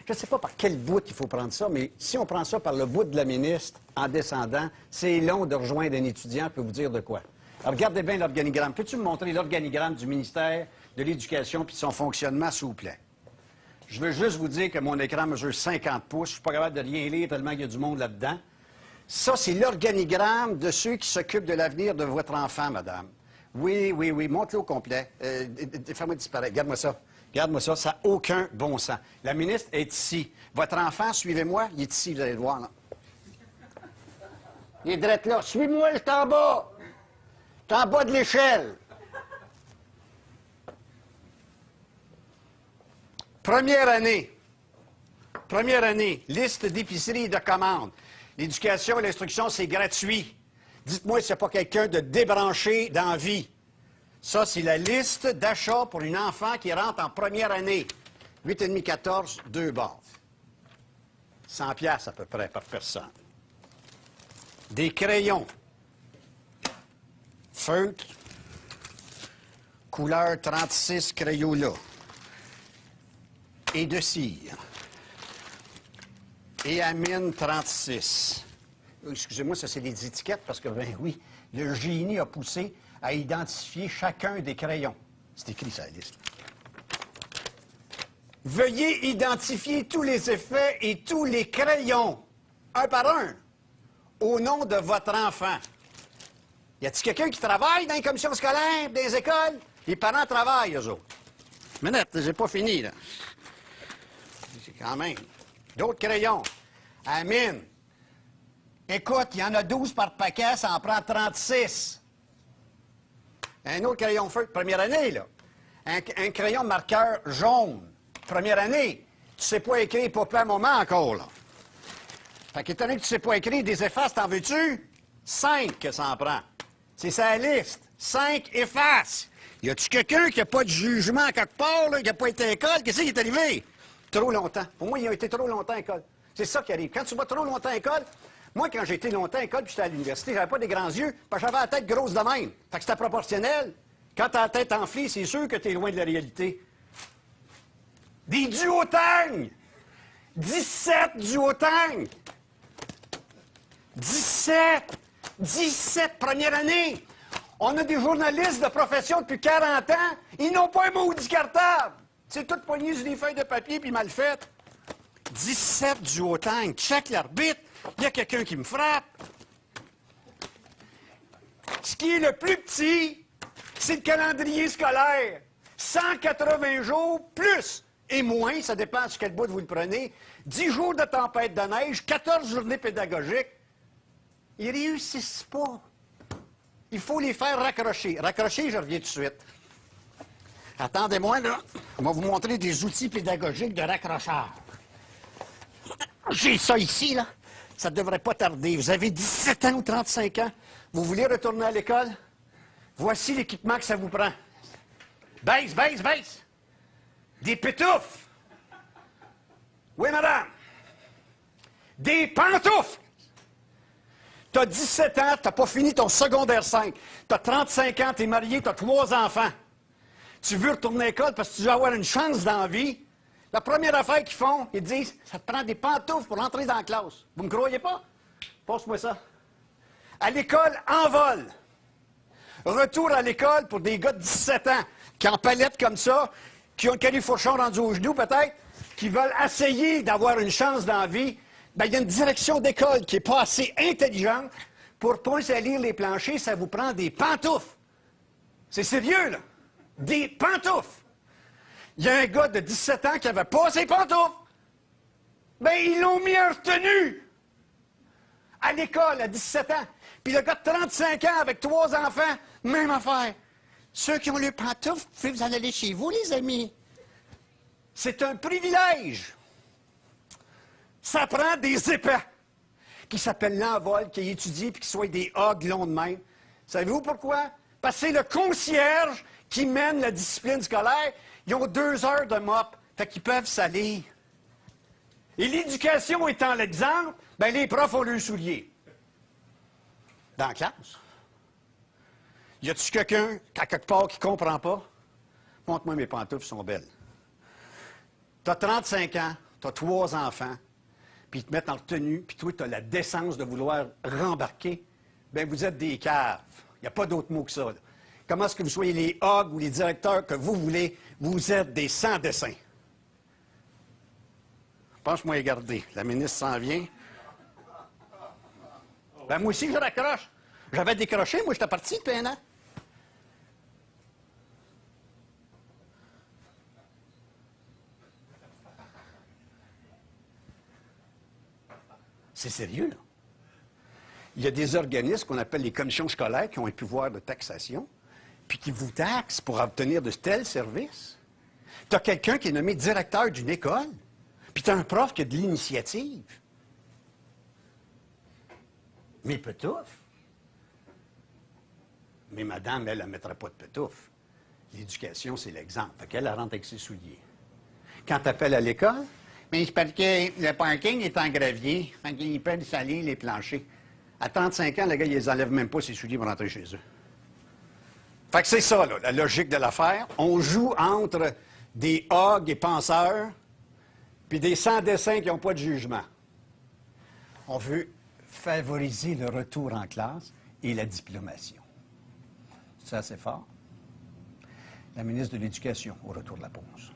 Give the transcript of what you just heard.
Je ne sais pas par quel bout il faut prendre ça, mais si on prend ça par le bout de la ministre, en descendant, c'est long de rejoindre un étudiant, peut vous dire de quoi. Alors, regardez bien l'organigramme. Peux-tu me montrer l'organigramme du ministère de l'Éducation puis de son fonctionnement, s'il vous plaît? Je veux juste vous dire que mon écran mesure 50 pouces. Je ne suis pas capable de rien lire tellement il y a du monde là-dedans. Ça, c'est l'organigramme de ceux qui s'occupent de l'avenir de votre enfant, madame. Oui, oui, oui, montre-le au complet. Fais-moi disparaître. Regarde-moi ça. Regarde-moi ça. Ça n'a aucun bon sens. La ministre est ici. Votre enfant, suivez-moi, il est ici, vous allez le voir, là. Il est direct là. Suis-moi, je suis en bas. Je suis en bas de l'échelle. Première année, liste d'épicerie et de commandes. L'éducation et l'instruction, c'est gratuit. Dites-moi s'il n'y a pas quelqu'un de débranché dans la vie. Ça, c'est la liste d'achats pour une enfant qui rentre en première année. 8,5, 14, 2 bases. 100 piastres à peu près par personne. Des crayons. Feutre. Couleur 36 Crayola. Et de cire. Et Amine 36. Excusez-moi, ça, c'est les étiquettes, parce que, ben oui, le génie a poussé à identifier chacun des crayons. C'est écrit, ça, la liste. Veuillez identifier tous les effets et tous les crayons, un par un, au nom de votre enfant. Y a-t-il quelqu'un qui travaille dans les commissions scolaires, dans les écoles? Les parents travaillent, eux autres. Minute, j'ai pas fini, là. Quand même. D'autres crayons. Amine. Écoute, il y en a 12 par paquet, ça en prend 36. Un autre crayon feu, première année, là. Un crayon marqueur jaune, première année. Tu sais pas écrire papa, maman encore, là. Fait qu'étant donné que tu sais pas écrire des effaces, t'en veux-tu? 5 que ça en prend. C'est sa liste. 5 effaces. Y a-tu quelqu'un qui a pas de jugement à quelque part, là, qui a pas été à l'école? Qu'est-ce qui est arrivé? Trop longtemps. Pour moi, il a été trop longtemps à l'école. C'est ça qui arrive. Quand tu vas trop longtemps à l'école, moi, quand j'ai été longtemps à l'école puis j'étais à l'université, j'avais pas des grands yeux, parce que j'avais la tête grosse de même. Fait que c'était proportionnel. Quand t'as la tête enflée, c'est sûr que t'es loin de la réalité. Des duotangs! 17 duotangs! 17! 17 première année! On a des journalistes de profession depuis 40 ans, ils n'ont pas un maudit cartable! C'est tout poigné sur des feuilles de papier puis mal fait. 17 duotangs. Check l'arbitre. Il y a quelqu'un qui me frappe. Ce qui est le plus petit, c'est le calendrier scolaire. 180 jours plus et moins, ça dépend sur quel bout vous le prenez. 10 jours de tempête de neige, 14 journées pédagogiques. Ils réussissent pas. Il faut les faire raccrocher. Raccrocher, je reviens tout de suite. Attendez-moi, là. On va vous montrer des outils pédagogiques de raccrochage. J'ai ça ici, là. Ça ne devrait pas tarder. Vous avez 17 ans ou 35 ans. Vous voulez retourner à l'école? Voici l'équipement que ça vous prend. Baisse, baisse, baisse. Des pétoufles. Oui, madame. Des pantoufles. T'as 17 ans, t'as pas fini ton secondaire 5. T'as 35 ans, t'es marié, t'as 3 enfants. Tu veux retourner à l'école parce que tu veux avoir une chance dans la vie. La première affaire qu'ils font, ils disent, ça te prend des pantoufles pour entrer dans la classe. Vous me croyez pas? Passe-moi ça. À l'école, en vol. Retour à l'école pour des gars de 17 ans, qui en palette comme ça, qui ont le califourchon rendu aux genoux peut-être, qui veulent essayer d'avoir une chance dans la vie. Bien, il y a une direction d'école qui n'est pas assez intelligente pour pas salir les planchers, ça vous prend des pantoufles. C'est sérieux, là. Des pantoufles. Il y a un gars de 17 ans qui n'avait pas ses pantoufles. Bien, ils l'ont mis en retenue. À l'école, à 17 ans. Puis le gars de 35 ans avec 3 enfants, même affaire. Ceux qui ont les pantoufles, vous pouvez vous en aller chez vous, les amis. C'est un privilège. Ça prend des épais qui s'appellent l'envol, qui étudient puis qui soient des hogs longs de même. Savez-vous pourquoi? Parce que c'est le concierge qui mène la discipline scolaire. Ils ont 2 heures de mop, fait qu'ils peuvent salir. Et l'éducation étant l'exemple, bien, les profs ont le soulier. Dans la classe. Y a-tu quelqu'un, à quelque part, qui ne comprend pas? Montre-moi mes pantoufles, sont belles. T'as 35 ans, tu as 3 enfants, puis ils te mettent en retenue, puis toi, tu as la décence de vouloir rembarquer, bien, vous êtes des caves. Il n'y a pas d'autre mot que ça, là. Comment est-ce que vous soyez les hogs ou les directeurs que vous voulez, vous êtes des sans-dessins. Pense-moi à garder. La ministre s'en vient. Ben, moi aussi, je raccroche. J'avais décroché, moi, j'étais parti depuis 1 an. C'est sérieux, là. Il y a des organismes qu'on appelle les commissions scolaires qui ont un pouvoir de taxation, puis qui vous taxent pour obtenir de tels services. Tu as quelqu'un qui est nommé directeur d'une école, puis tu as un prof qui a de l'initiative. Mais petouf. Mais madame, elle ne mettra pas de petouf. L'éducation, c'est l'exemple. Fait qu'elle rentre avec ses souliers. Quand tu appelles à l'école, mais c'est parce que le parking est en gravier. Fait qu'ils peuvent salir les planchers. À 35 ans, le gars, il les enlève même pas ses souliers pour rentrer chez eux. Fait que c'est ça, là, la logique de l'affaire. On joue entre des hogs et penseurs, puis des sans-dessins qui n'ont pas de jugement. On veut favoriser le retour en classe et la diplomation. C'est assez fort. La ministre de l'Éducation, au retour de la pause.